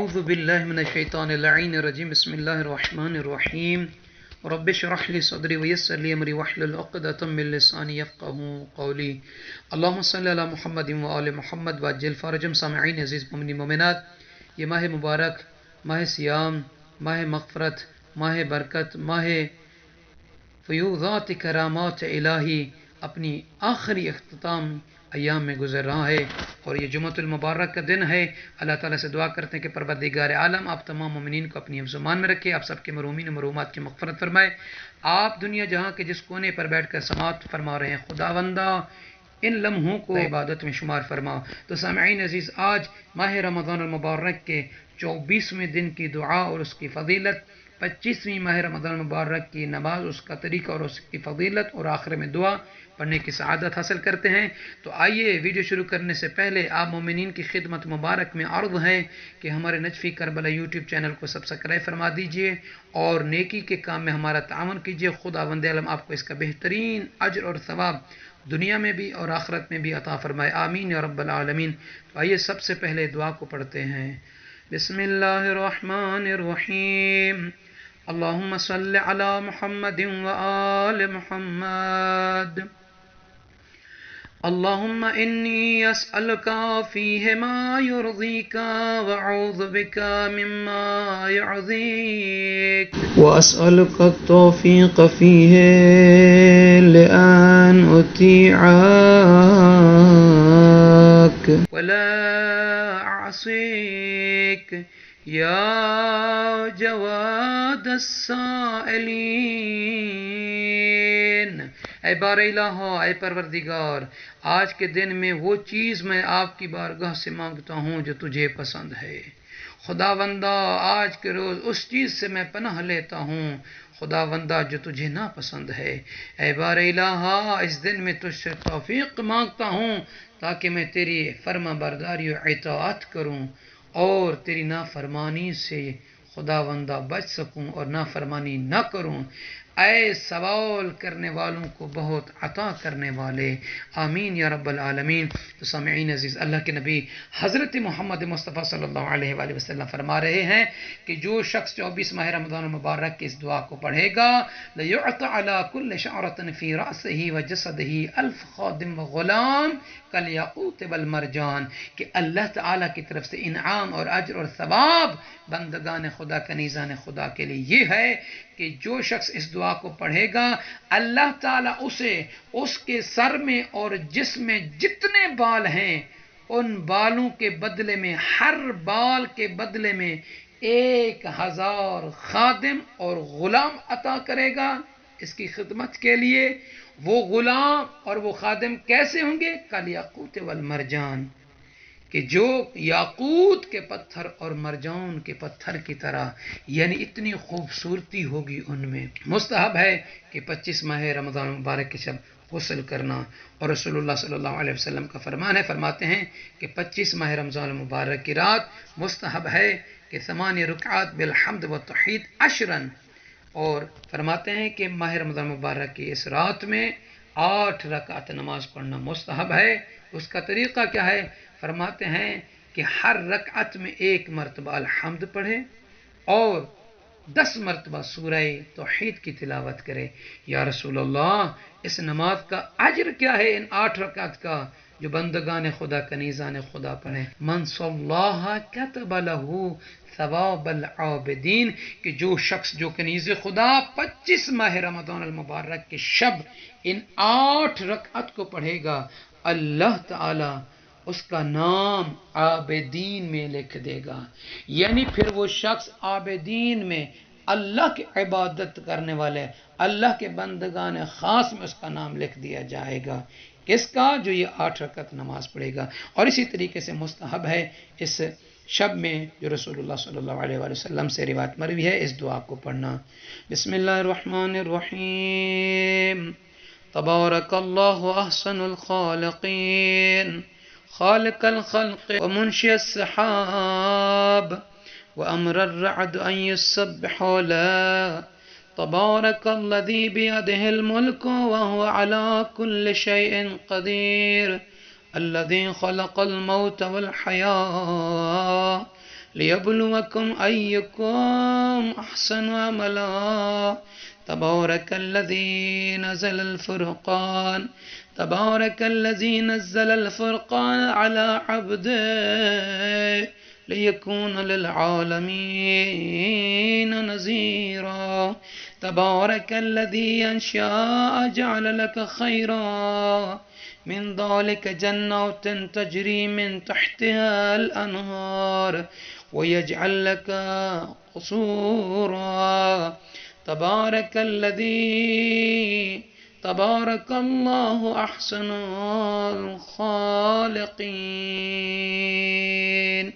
أعوذ بالله من الشيطان اللعين الرجيم بسم الله الرحمن الرحيم رب اشرح لي صدري ويسر لي أمري واحلل عقدة من لساني يفقهوا قولي اللهم صل على محمد وآل محمد وعجل فرجهم سامعين عزیز مومنین مومنات، یہ ماہ مبارک، ماہ سیام، ماہ مغفرت، ماہ برکت، ماہ فیوضات کرامات الہی اپنی آخری اختتام ایام میں گزر رہا ہے، اور یہ جمعۃ المبارک کا دن ہے۔ اللہ تعالیٰ سے دعا کرتے ہیں کہ پروردگار عالم آپ تمام مومنین کو اپنی حفظ و امان میں رکھے، آپ سب کے مرحومین و مرحومات کی مغفرت فرمائے۔ آپ دنیا جہاں کے جس کونے پر بیٹھ کر سماعت فرما رہے ہیں، خداوندہ ان لمحوں کو عبادت میں شمار فرما۔ تو سامعین عزیز، آج ماہ رمضان المبارک کے 24ویں دن کی دعا اور اس کی فضیلت، 25ویں ماہ رمضان المبارک کی نماز، اس کا طریقہ اور اس کی فضیلت، اور آخر میں دعا پڑھنے کی سعادت حاصل کرتے ہیں۔ تو آئیے ویڈیو شروع کرنے سے پہلے آپ مومنین کی خدمت مبارک میں عرض ہے کہ ہمارے نجفی کربلا یوٹیوب چینل کو سبسکرائب فرما دیجئے اور نیکی کے کام میں ہمارا تعاون کیجئے۔ خداوند عالم آپ کو اس کا بہترین اجر اور ثواب دنیا میں بھی اور آخرت میں بھی عطا فرمائے، آمین یا رب العالمین۔ تو آئیے سب سے پہلے دعا کو پڑھتے ہیں۔ بسم اللہ الرحمن الرحیم، اللہم صل علی محمد وآل محمد، اللہم انی اسألک فیہ ما یرضیک وأعوذ بک مما یعظیک وأسألک التوفیق فیہ لأن أطیعک ولا أعصیک یا جواد السائلین۔ اے بار الہ، اے پروردگار، آج کے دن میں وہ چیز میں آپ کی بارگاہ سے مانگتا ہوں جو تجھے پسند ہے۔ خداوندہ، آج کے روز اس چیز سے میں پناہ لیتا ہوں خداوندہ جو تجھے ناپسند ہے۔ اے بار الہ، اس دن میں تجھ سے توفیق مانگتا ہوں تاکہ میں تیری فرما برداری و اطاعت کروں اور تیری نافرمانی سے خداوندہ بچ سکوں اور نافرمانی نہ کروں۔ اے سوال کرنے والوں کو بہت عطا کرنے والے، آمین یا رب العالمین۔ تو سامعین عزیز، اللہ کے نبی حضرت محمد مصطفیٰ صلی اللہ علیہ وآلہ وسلم فرما رہے ہیں کہ جو شخص 24 ماہ رمضان المبارک کی اس دعا کو پڑھے گا، لَيُعْطَ عَلَى كُلِّ شَعْرَةٍ فِي رَأْسِهِ وَجَسَدِهِ أَلْفُ خَادِمٍ وَغُلَامٍ كَالْيَاقُوتِ وَالْمَرْجَانِ، کہ اللہ تعالیٰ کی طرف سے انعام اور اجر اور ثواب بندگان خدا کنیزان خدا کے لیے یہ ہے کہ جو شخص اس دعا کو پڑھے گا، اللہ تعالیٰ اسے اس کے سر میں اور جسم میں جتنے بال ہیں ان بالوں کے بدلے میں، ہر بال کے بدلے میں 1000 خادم اور غلام عطا کرے گا اس کی خدمت کے لیے۔ وہ غلام اور وہ خادم کیسے ہوں گے؟ کالیاقوت والمرجان، کہ جو یاقوت کے پتھر اور مرجان کے پتھر کی طرح، یعنی اتنی خوبصورتی ہوگی ان میں۔ مستحب ہے کہ 25 ماہ رمضان مبارک کے شب غسل کرنا، اور رسول اللہ صلی اللہ علیہ وسلم کا فرمان ہے، فرماتے ہیں کہ 25 ماہ رمضان مبارک کی رات مستحب ہے کہ 8 رکعات بالحمد والتوحید 10، اور فرماتے ہیں کہ ماہ رمضان مبارک کی اس رات میں 8 رکعت نماز پڑھنا مستحب ہے۔ اس کا طریقہ کیا ہے؟ فرماتے ہیں کہ ہر رکعت میں 1 مرتبہ الحمد پڑھے اور 10 مرتبہ سورہ توحید کی تلاوت کرے۔ یا رسول اللہ، اس نماز کا اجر کیا ہے ان 8 رکعت کا جو بندگان خدا کنیزان خدا پڑھیں؟ من صلاها كتب له ثواب العابدین، کہ جو شخص، جو کنیز خدا 25 ماہ رمضان المبارک کے شب ان 8 رکعت کو پڑھے گا، اللہ تعالی اس کا نام عابدین میں لکھ دے گا۔ یعنی پھر وہ شخص عابدین میں، اللہ کی عبادت کرنے والے، اللہ کے بندگان خاص میں اس کا نام لکھ دیا جائے گا۔ کس کا؟ جو یہ 8 رکعت نماز پڑھے گا۔ اور اسی طریقے سے مستحب ہے اس شب میں جو رسول اللہ صلی اللہ علیہ وآلہ وسلم سے روایت مروی ہے، اس دعا کو پڑھنا۔ بسم اللہ الرحمن الرحیم، تبارک اللہ احسن الخالقین، خالق الخلق ومنشئ السحاب وأمر الرعد أن يسبح له، تبارك الذي بيده الملك وهو على كل شيء قدير، الذي خلق الموت والحياة ليبلوكم أيكم أحسن عملا تبارك الذي نزل الفرقان تبارك الذي نزل الفرقان على عبده ليكون للعالمين نذيرا تبارك الذي إن شاء جعل لك خيرا من ذلك جنات تجري من تحتها الأنهار ويجعل لك قصورا تبارك الذي تبارك الله أحسن الخالقين.